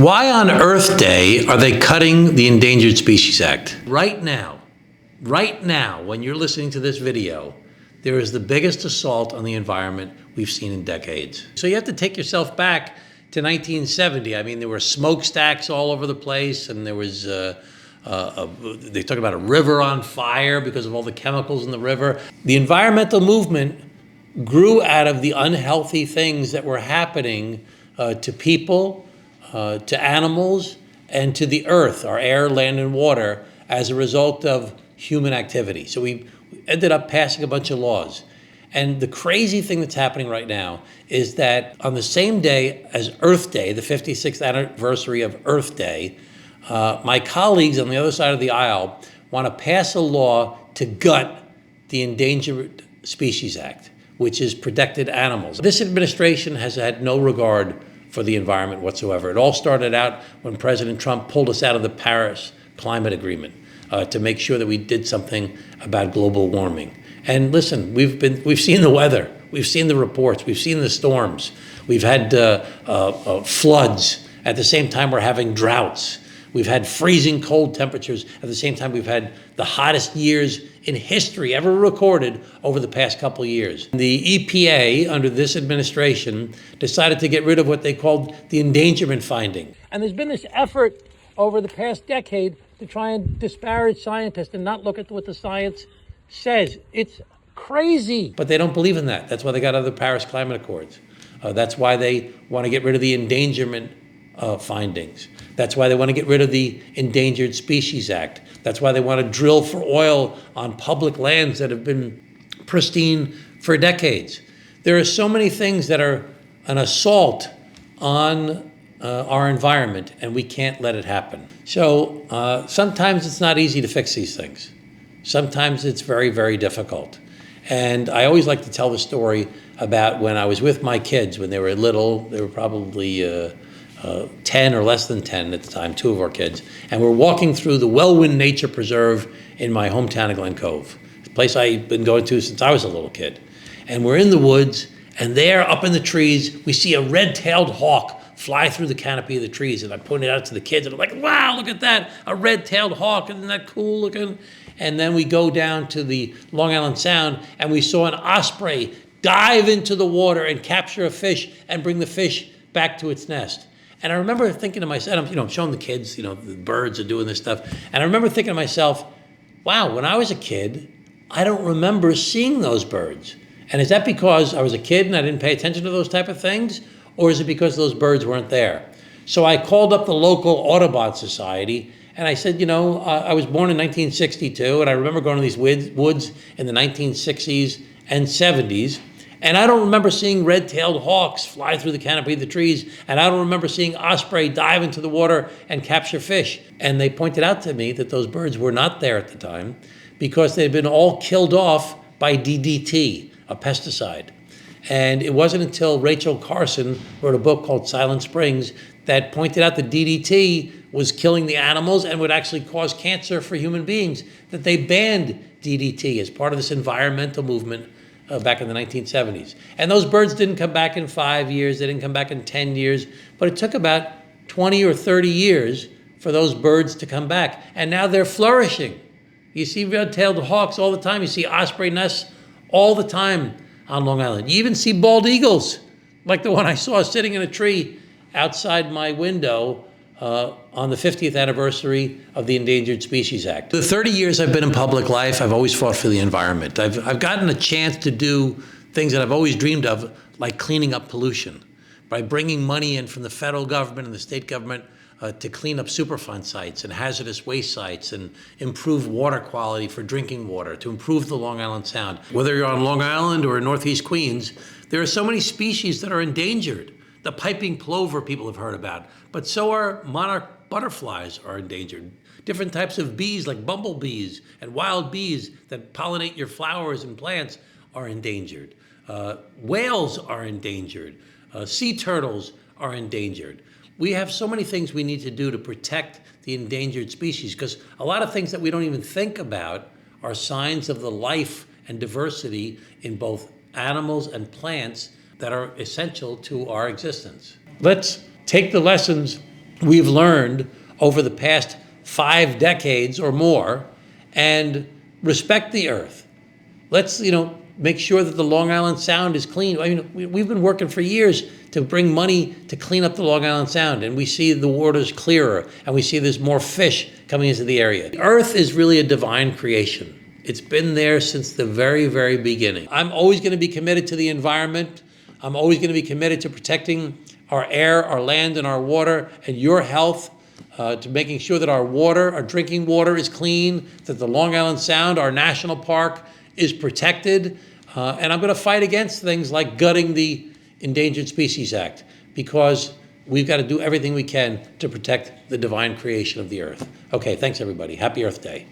Why on Earth Day are they cutting the Endangered Species Act? Right now, when you're listening to this video, there is the biggest assault on the environment we've seen in decades. So you have to take yourself back to 1970. I mean, there were smokestacks all over the place, and there was, they talk about a river on fire because of all the chemicals in the river. The environmental movement grew out of the unhealthy things that were happening to people, to animals, and to the earth, our air, land, and water, as a result of human activity. So we ended up passing a bunch of laws. And the crazy thing that's happening right now is that on the same day as Earth Day, the 56th anniversary of Earth Day, my colleagues on the other side of the aisle want to pass a law to gut the Endangered Species Act, which is protected animals. This administration has had no regard for the environment whatsoever. It all started out when President Trump pulled us out of the Paris Climate Agreement to make sure that we did something about global warming. And listen, we've seen the weather, we've seen the reports, we've seen the storms, we've had floods. At the same time, we're having droughts. We've had freezing cold temperatures. At the same time, we've had the hottest years in history ever recorded over the past couple of years. The EPA, under this administration, decided to get rid of what they called the endangerment finding. And there's been this effort over the past decade to try and disparage scientists and not look at what the science says. It's crazy. But they don't believe in that. That's why they got out of the Paris Climate Accords. That's why they want to get rid of the endangerment findings. That's why they want to get rid of the Endangered Species Act. That's why they want to drill for oil on public lands that have been pristine for decades. There are so many things that are an assault on our environment, and we can't let it happen. So sometimes it's not easy to fix these things. Sometimes it's very, very difficult. And I always like to tell the story about when I was with my kids when they were little. They were probably 10 or less than 10 at the time, two of our kids, and we're walking through the Wellwind Nature Preserve in my hometown of Glen Cove, a place I've been going to since I was a little kid. And we're in the woods, and there, up in the trees, we see a red-tailed hawk fly through the canopy of the trees. And I pointed out to the kids, and I'm like, wow, look at that, a red-tailed hawk, isn't that cool looking? And then we go down to the Long Island Sound, and we saw an osprey dive into the water and capture a fish and bring the fish back to its nest. And I remember thinking to myself, I'm showing the kids, the birds are doing this stuff. And I remember thinking to myself, wow, when I was a kid, I don't remember seeing those birds. And is that because I was a kid and I didn't pay attention to those type of things? Or is it because those birds weren't there? So I called up the local Audubon Society and I said, I was born in 1962 and I remember going to these woods in the 1960s and 70s. And I don't remember seeing red-tailed hawks fly through the canopy of the trees. And I don't remember seeing osprey dive into the water and capture fish. And they pointed out to me that those birds were not there at the time because they'd been all killed off by DDT, a pesticide. And it wasn't until Rachel Carson wrote a book called Silent Springs that pointed out that DDT was killing the animals and would actually cause cancer for human beings, that they banned DDT as part of this environmental movement back in the 1970s. And those birds didn't come back in 5 years, they didn't come back in 10 years, but it took about 20 or 30 years for those birds to come back. And now they're flourishing. You see red-tailed hawks all the time, you see osprey nests all the time on Long Island. You even see bald eagles, like the one I saw sitting in a tree outside my window on the 50th anniversary of the Endangered Species Act. The 30 years I've been in public life, I've always fought for the environment. I've gotten a chance to do things that I've always dreamed of, like cleaning up pollution, by bringing money in from the federal government and the state government to clean up Superfund sites and hazardous waste sites and improve water quality for drinking water, to improve the Long Island Sound. Whether you're on Long Island or in Northeast Queens, there are so many species that are endangered. The piping plover people have heard about, but so are monarch butterflies are endangered. Different types of bees like bumblebees and wild bees that pollinate your flowers and plants are endangered. Whales are endangered. Sea turtles are endangered. We have so many things we need to do to protect the endangered species because a lot of things that we don't even think about are signs of the life and diversity in both animals and plants that are essential to our existence. Let's take the lessons we've learned over the past 5 decades or more, and respect the earth. Let's, make sure that the Long Island Sound is clean. I mean, we've been working for years to bring money to clean up the Long Island Sound, and we see the water's clearer, and we see there's more fish coming into the area. The earth is really a divine creation. It's been there since the very, very beginning. I'm always going to be committed to the environment. I'm always going to be committed to protecting our air, our land, and our water, and your health, to making sure that our water, our drinking water is clean, that the Long Island Sound, our national park, is protected. And I'm going to fight against things like gutting the Endangered Species Act, because we've got to do everything we can to protect the divine creation of the earth. Okay, thanks everybody. Happy Earth Day.